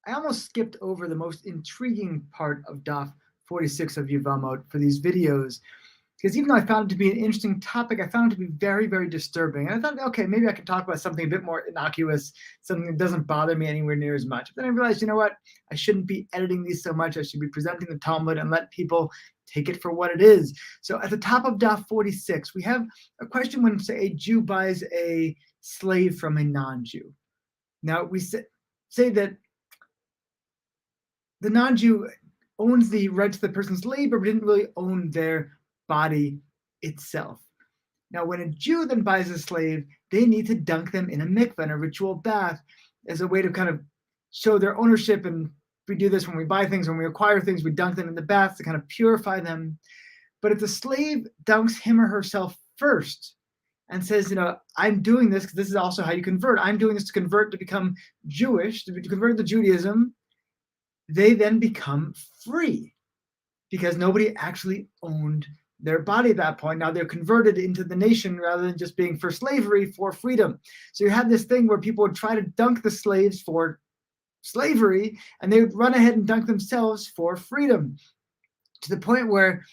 I almost skipped over the most intriguing part of Daf 46 of Yevamot for these videos, because even though I found it to be an interesting topic, I found it to be very, very disturbing. And I thought, okay, maybe I could talk about something a bit more innocuous, something that doesn't bother me anywhere near as much. But then I realized, you know what? I shouldn't be editing these so much. I should be presenting the Talmud and let people take it for what it is. So at the top of Daf 46, we have a question when, say, a Jew buys a slave from a non-Jew. Now, we say that the non-Jew owns the right to the person's labor, but didn't really own their body itself. Now, when a Jew then buys a slave, they need to dunk them in a mikveh, in a ritual bath, as a way to kind of show their ownership. And we do this when we buy things, when we acquire things, we dunk them in the bath to kind of purify them. But if the slave dunks him or herself first and says, I'm doing this because this is also how you convert. I'm doing this to convert, to become Jewish, to convert to Judaism. They then become free because nobody actually owned their body at that point. Now they're converted into the nation rather than just being for slavery, for freedom. So you had this thing where people would try to dunk the slaves for slavery, and they would run ahead and dunk themselves for freedom, to the point where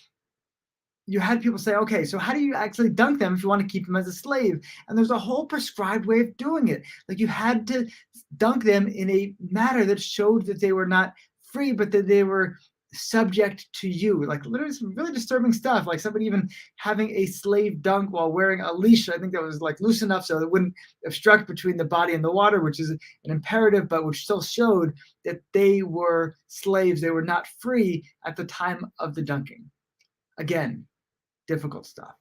you had people say, okay, so how do you actually dunk them if you want to keep them as a slave? And there's a whole prescribed way of doing it. Like, you had to dunk them in a manner that showed that they were not free, but that they were subject to you. Like, literally some really disturbing stuff. Like somebody even having a slave dunk while wearing a leash. I think that was like loose enough so it wouldn't obstruct between the body and the water, which is an imperative, but which still showed that they were slaves. They were not free at the time of the dunking. Again, difficult stuff.